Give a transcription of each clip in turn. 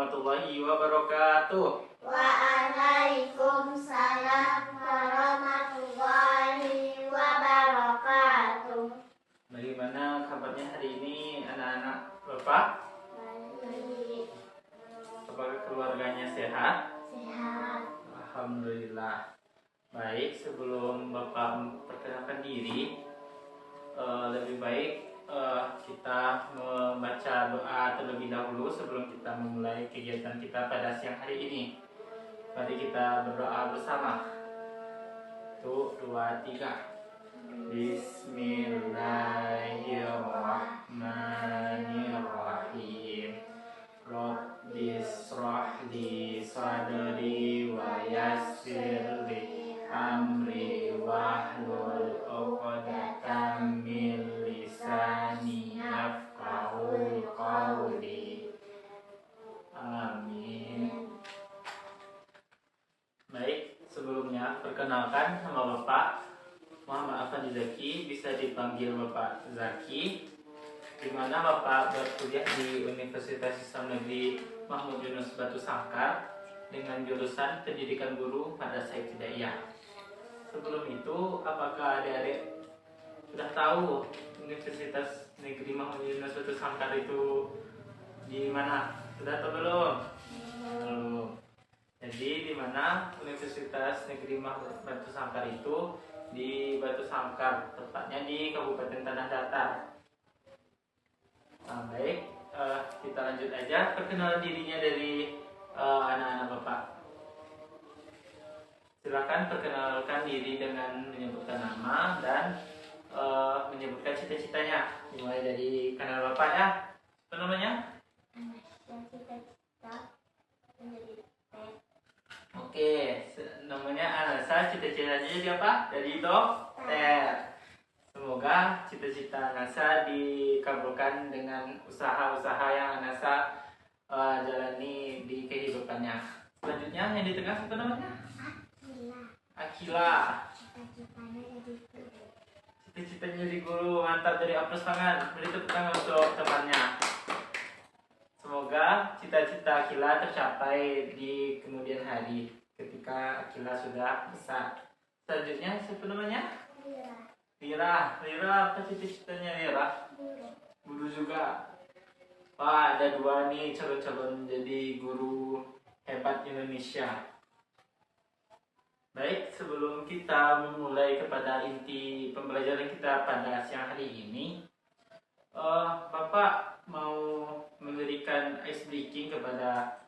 warahmatullahi wabarakatuh. Waalaikumsalam warahmatullahi wabarakatuh. Bagaimana kabarnya hari ini anak-anak Bapak? Baik. Apakah keluarganya sehat? Sehat. Alhamdulillah. Baik, sebelum Bapak perkenalkan diri, lebih baik kita membaca doa terlebih dahulu sebelum kita memulai kegiatan kita pada siang hari ini. Mari kita berdoa bersama. 1, 2, 3. Bismillahirrahmanirrahim. Rabbi shrah li sadri wa yassir li amri wahlul 'uqdatam min lisani yafqahu qawli. Amin. Baik, sebelumnya perkenalkan, nama Bapak Muhammad Afandi Zaki, bisa dipanggil Bapak Zaki, di mana Bapak berkuliah di Universitas Islam Negeri Mahmud Yunus Batu Sangkar dengan jurusan Pendidikan Guru Madrasah Ibtidaiyah. Sebelum itu, apakah adik-adik sudah tahu Universitas Negeri Mahmud Yunus Batu Sangkar itu di mana? Sudah atau belum? Belum. Jadi di mana Universitas Negeri Mahmud Batu Sangkar itu? Di Batu Sangkar, tepatnya di Kabupaten Tanah Datar. Nah, baik, kita lanjut aja perkenalan dirinya dari anak-anak Bapak. Silakan perkenalkan diri dengan menyebutkan nama dan menyebutkan cita-citanya. Dimulai dari kanal Bapak ya. Apa namanya? Cita-cita menjadi dokter. Oke, namanya Anasa, cita-citanya jadi apa? Jadi dokter. Semoga cita-cita Anasa dikabulkan dengan usaha-usaha yang Anasa jalani di kehidupannya. Selanjutnya yang di tengah apa namanya? Akila. Cita-citanya jadi guru. Cita-citanya jadi guru, mantap, dari aplaus tangan. Beri tepuk tangan untuk temannya. Semoga cita-cita Akila tercapai di kemudian hari ketika Akila sudah besar. Selanjutnya siapa namanya? Lira. Lira, apa cita-citanya Lira? Guru juga. Wah, ada 2 nih calon-calon jadi guru hebat Indonesia. Baik, sebelum kita memulai kepada inti pembelajaran kita pada siang hari ini, Bapak mau memberikan ice breaking kepada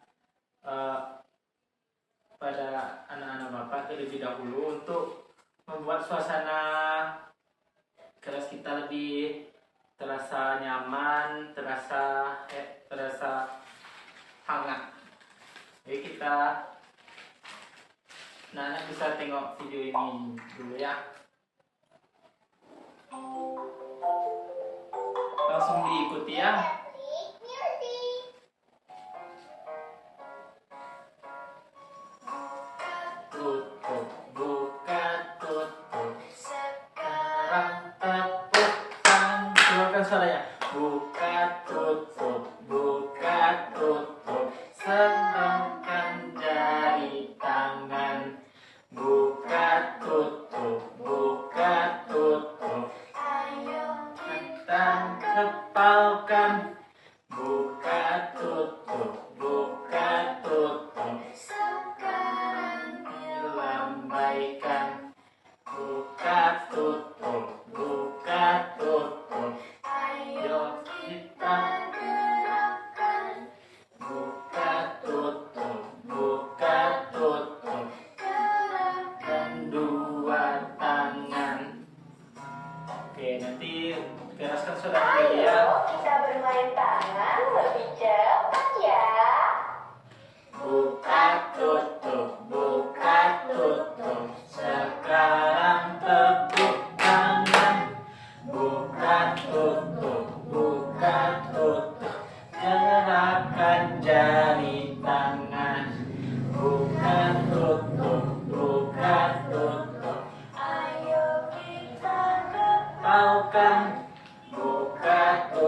pada anak-anak Bapak terlebih dahulu untuk membuat suasana kelas kita lebih terasa nyaman, terasa hangat. Jadi kita anak-anak bisa tengok video ini dulu ya. Langsung diikuti ya. Tutup, buka, tutup. Sekarang tepuk tangan. Keluarkan suaranya. Buka, tutup, buka, tutup. Serangkan jari tangan. Buka, tutup, buka, tutup. Ayo kita kepalkan. Buka, tutup, buka, tutup. Sekarang dilambaikan. Buka, tutup, buka, tutup. Ayo kita gerakkan. Buka, tutup, buka, tutup. Gerakkan 2 tangan. Oke, nanti keraskan suara ya. Kita bermain tangan lebih cepat ya. Buka, tutup, buka, tutup. Sekarang tepuk tangan. Buka, tutup, buka, tutup. Gerakan jari tangan. Buka, tutup, buka, tutup. Ayo kita kepalkan. Buka, tutup.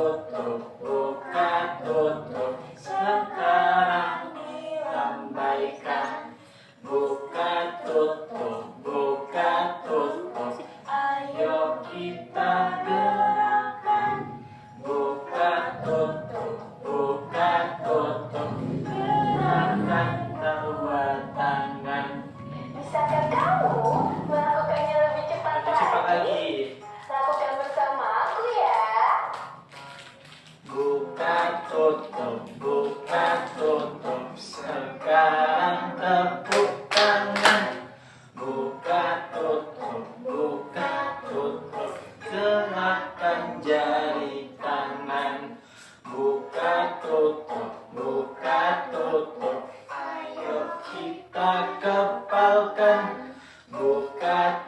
buka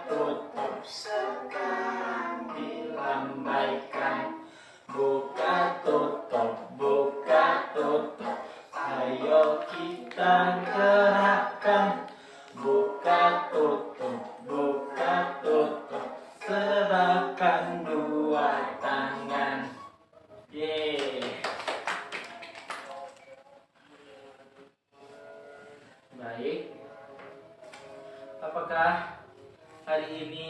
tutup, sekarang dilambaikan. Buka tutup, ayo kita gerakkan. Buka tutup, serahkan dua tangan. Yeay. Baik. Apakah hari ini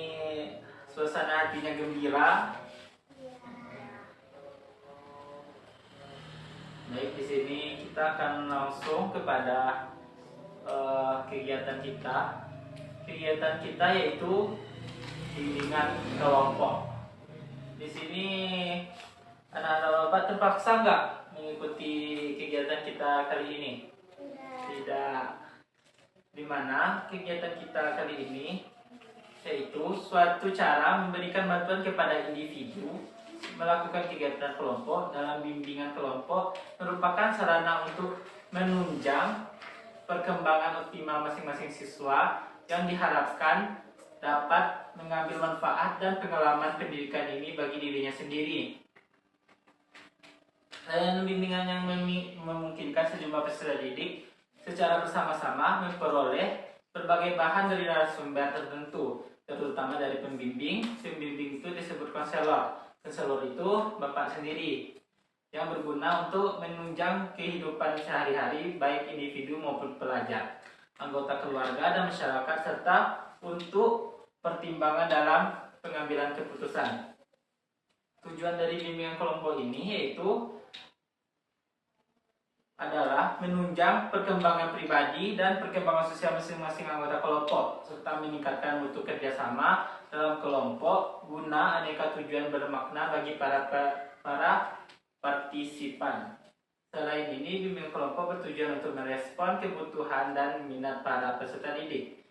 suasana hatinya gembira? Baik, di sini kita akan langsung kepada kegiatan kita. Kegiatan kita yaitu bimbingan kelompok. Di sini anak-anak Bapak terpaksa nggak mengikuti kegiatan kita kali ini? Tidak. Di mana kegiatan kita kali ini yaitu suatu cara memberikan bantuan kepada individu melakukan kegiatan kelompok. Dalam bimbingan kelompok merupakan sarana untuk menunjang perkembangan optimal masing-masing siswa yang diharapkan dapat mengambil manfaat dan pengalaman pendidikan ini bagi dirinya sendiri. Layanan bimbingan yang memungkinkan sejumlah peserta didik secara bersama-sama memperoleh berbagai bahan dari narasumber tertentu, terutama dari pembimbing. Pembimbing itu disebut konselor. Konselor itu Bapak sendiri yang berguna untuk menunjang kehidupan sehari-hari baik individu maupun pelajar, anggota keluarga dan masyarakat, serta untuk pertimbangan dalam pengambilan keputusan. Tujuan dari bimbingan kelompok ini yaitu adalah menunjang perkembangan pribadi dan perkembangan sosial masing-masing anggota kelompok, serta meningkatkan mutu kerjasama dalam kelompok guna aneka tujuan bermakna bagi para partisipan. Selain ini, bimbingan kelompok bertujuan untuk merespon kebutuhan dan minat para peserta didik.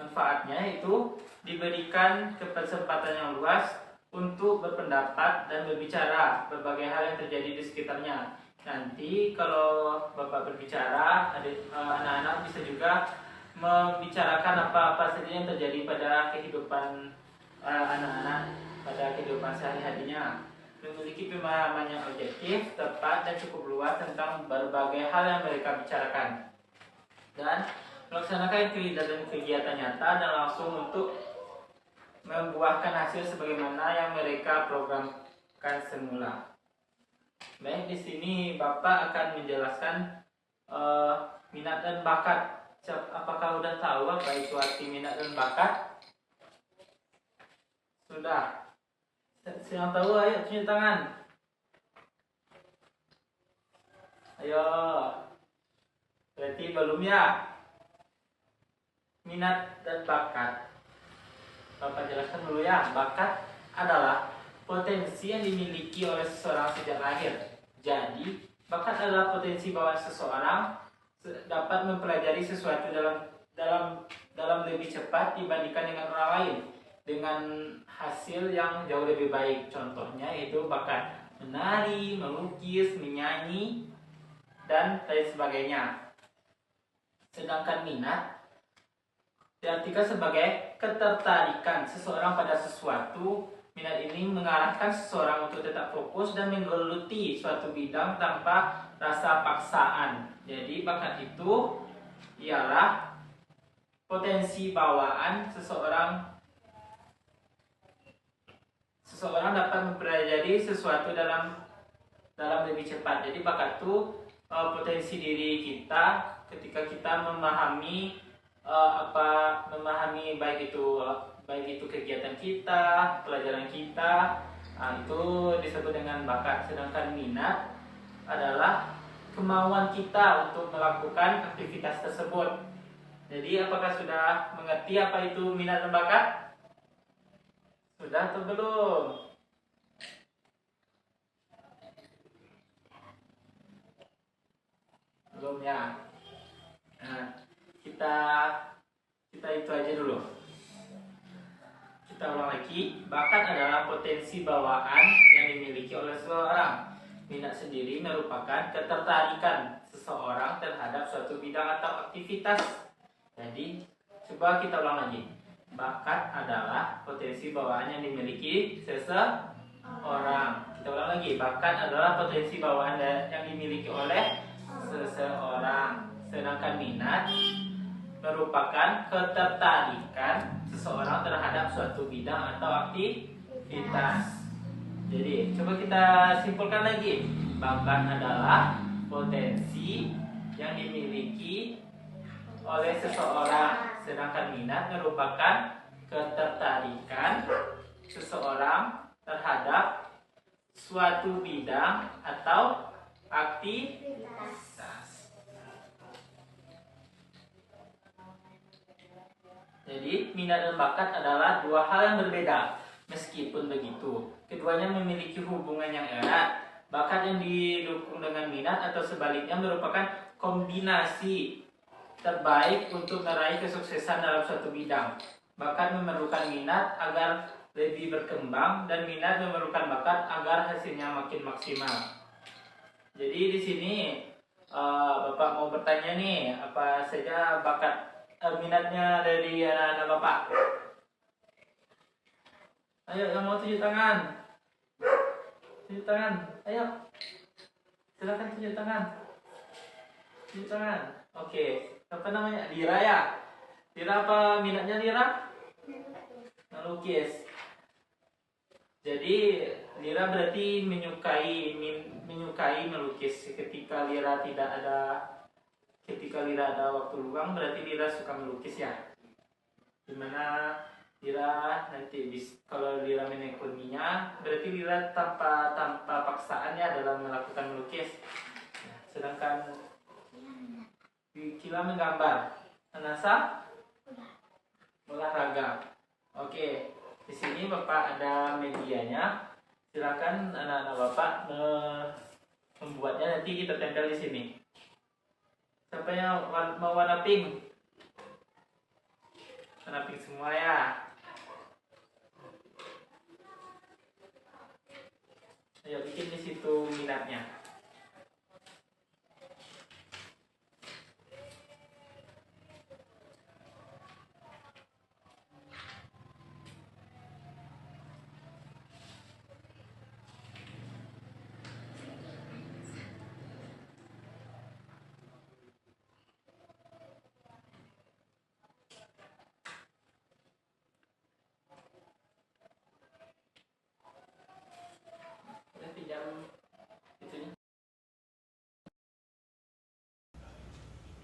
Manfaatnya itu diberikan kesempatan yang luas untuk berpendapat dan berbicara berbagai hal yang terjadi di sekitarnya. Nanti kalau Bapak berbicara, anak-anak bisa juga membicarakan apa-apa saja yang terjadi pada kehidupan anak-anak, pada kehidupan sehari-harinya. Memiliki pemahaman yang objektif, tepat, dan cukup luas tentang berbagai hal yang mereka bicarakan. Dan melaksanakan kegiatan nyata dan langsung untuk membuahkan hasil sebagaimana yang mereka programkan semula. Baik, di sini Bapak akan menjelaskan minat dan bakat. Apakah sudah tahu apa itu arti minat dan bakat? Sudah. Yang tahu ayo tunjuk tangan. Ayo. Berarti belum ya? Minat dan bakat. Bapak jelaskan dulu ya. Bakat adalah potensi yang dimiliki oleh seseorang sejak lahir. Jadi, bakat adalah potensi bawaan seseorang dapat mempelajari sesuatu dalam lebih cepat dibandingkan dengan orang lain, dengan hasil yang jauh lebih baik. Contohnya yaitu bakat menari, melukis, menyanyi, dan lain sebagainya. Sedangkan minat diartikan sebagai ketertarikan seseorang pada sesuatu. Minat ini mengarahkan seseorang untuk tetap fokus dan menggeluti suatu bidang tanpa rasa paksaan. Jadi bakat itu ialah potensi bawaan seseorang dapat mempelajari sesuatu dalam lebih cepat. Jadi bakat itu potensi diri kita ketika kita memahami baik itu kegiatan kita, pelajaran kita, itu disebut dengan bakat. Sedangkan minat adalah kemauan kita untuk melakukan aktivitas tersebut. Jadi apakah sudah mengerti apa itu minat dan bakat? Sudah atau belum? Belum ya. Nah, kita itu aja dulu. Kita ulang lagi. Bakat adalah potensi bawaan yang dimiliki oleh seseorang. minat sendiri merupakan ketertarikan seseorang terhadap suatu bidang atau aktivitas. Jadi, coba kita ulang lagi. Bakat adalah potensi bawaan yang dimiliki seseorang. Kita ulang lagi. Bakat adalah potensi bawaan yang dimiliki oleh seseorang. Sedangkan minat merupakan ketertarikan seseorang terhadap suatu bidang atau aktivitas. Jadi, coba kita simpulkan lagi. Bakat adalah potensi yang dimiliki oleh seseorang, sedangkan minat merupakan ketertarikan seseorang terhadap suatu bidang atau aktivitas. Jadi, minat dan bakat adalah dua hal yang berbeda. Meskipun begitu, keduanya memiliki hubungan yang erat. Bakat yang didukung dengan minat atau sebaliknya merupakan kombinasi terbaik untuk meraih kesuksesan dalam suatu bidang. Bakat memerlukan minat agar lebih berkembang dan minat memerlukan bakat agar hasilnya makin maksimal. Jadi di sini Bapak mau bertanya nih, apa saja bakat minatnya dari anak-anak Bapak? Ayo, yang mau tunjuk tangan. Tunjuk tangan. Ayo. Silakan tunjuk tangan. Tunjuk tangan. Oke. Apa namanya? Lira ya? Lira apa minatnya Lira? Melukis. Jadi Lira berarti menyukai melukis. Ketika Lira ada waktu luang, berarti Lira suka melukis ya. Dimana Lira nanti kalau Lira menekuninya, berarti Lira tanpa paksaan ya dalam melakukan melukis. Sedangkan Kila menggambar, Anasa olahraga. Oke, di sini Bapak ada medianya. Silakan anak-anak Bapak membuatnya, nanti kita tempel di sini. Siapa yang mau warna pink? Warna pink semua ya. Ayo bikin di situ minatnya.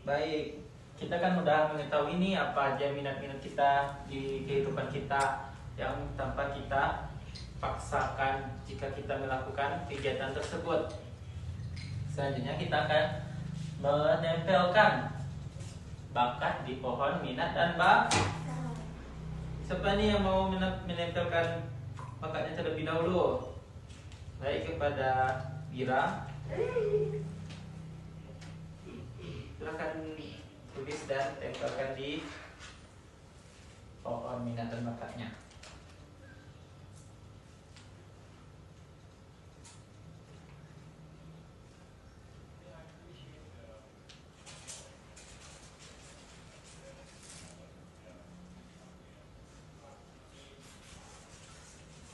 Baik, kita kan udah mengetahui nih apa aja minat-minat kita di kehidupan kita yang tanpa kita paksakan jika kita melakukan kegiatan tersebut. Selanjutnya kita akan menempelkan bakat di pohon minat dan bakat. Siapa nih yang mau menempelkan bakatnya terlebih dahulu? Baik, kepada Bira. Silakan tulis dan tempelkan di pohon minat dan bakatnya.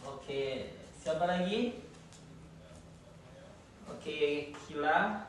Oke, siapa lagi? Oke, Kila.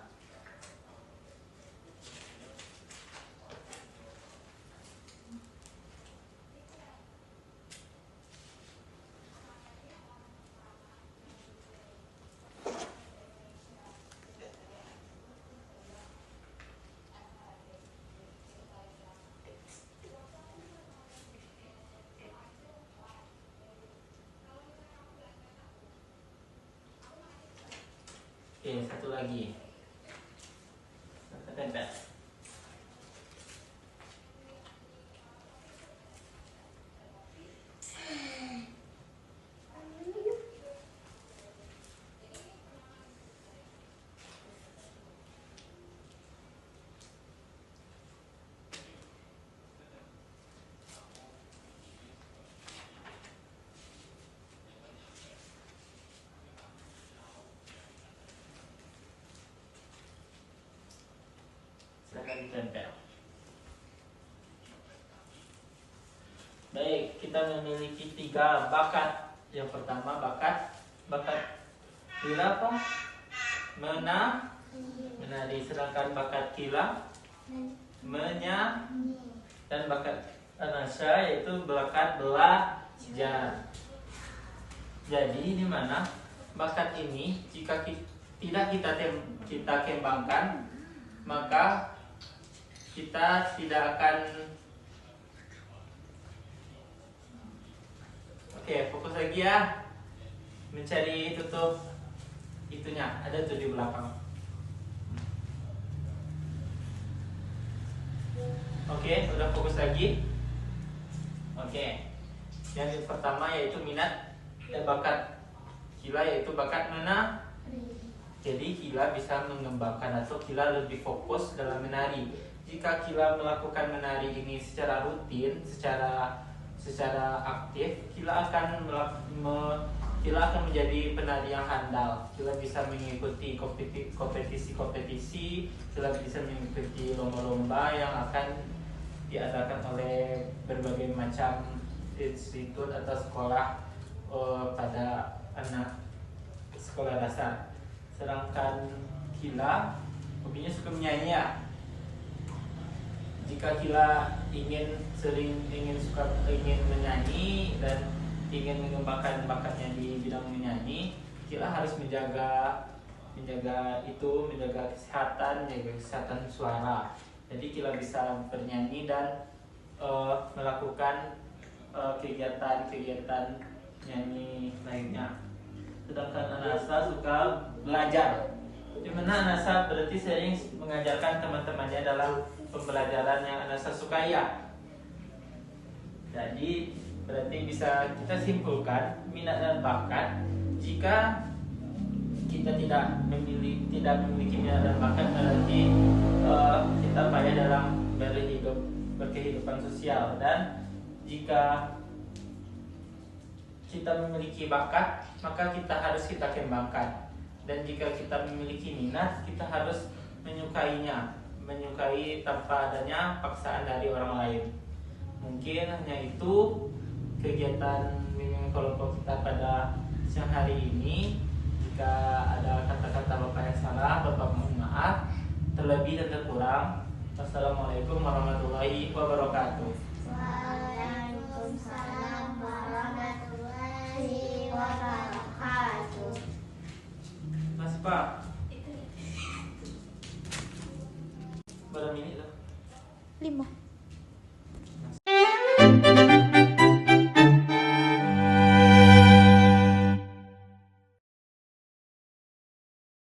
Oke, satu lagi. Kita tempel. ditempel. Baik, kita memiliki 3 bakat. Yang pertama bakat Kila apa? Menari. Sedangkan bakat Kila menyanyi. Dan bakat Anasa yaitu bakat belajar. Jadi di mana bakat ini jika tidak kita kembangkan, maka kita tidak akan. Oke, fokus lagi ya. Mencari tutup itunya, ada tuh di belakang. Oke, udah fokus lagi. Oke. Yang pertama yaitu minat dan bakat Kila yaitu bakat menari. Jadi Kila bisa mengembangkan atau Kila lebih fokus dalam menari. Jika Kila melakukan menari ini secara rutin, secara aktif, Kila akan menjadi penari yang handal. Kila bisa mengikuti kompetisi, Kila bisa mengikuti lomba-lomba yang akan diadakan oleh berbagai macam institut atau sekolah pada anak sekolah dasar. Sedangkan Kila hobinya suka menyanyi ya. Jika Kila ingin menyanyi dan ingin mengembangkan bakatnya di bidang menyanyi, Kila harus menjaga kesehatan suara. Jadi Kila bisa bernyanyi dan melakukan kegiatan nyanyi lainnya. Sedangkan Anasa suka belajar. Di mana Anasa berarti sering mengajarkan teman-temannya dalam pembelajaran yang Anasa sukai ya. Jadi berarti bisa kita simpulkan minat dan bakat. Jika kita tidak memiliki minat dan bakat, berarti kita payah dalam berkehidupan sosial. Dan jika kita memiliki bakat, maka kita harus kembangkan. Dan jika kita memiliki minat, kita harus menyukai tanpa adanya paksaan dari orang lain. Mungkin hanya itu kegiatan bimbingan kelompok kita pada siang hari ini. Jika ada kata-kata Bapak yang salah, Bapak mohon maaf. Terlebih dan terkurang, wassalamualaikum warahmatullahi wabarakatuh. Waalaikumsalam warahmatullahi wabarakatuh. Mas Pak, berapa menit tuh? 5.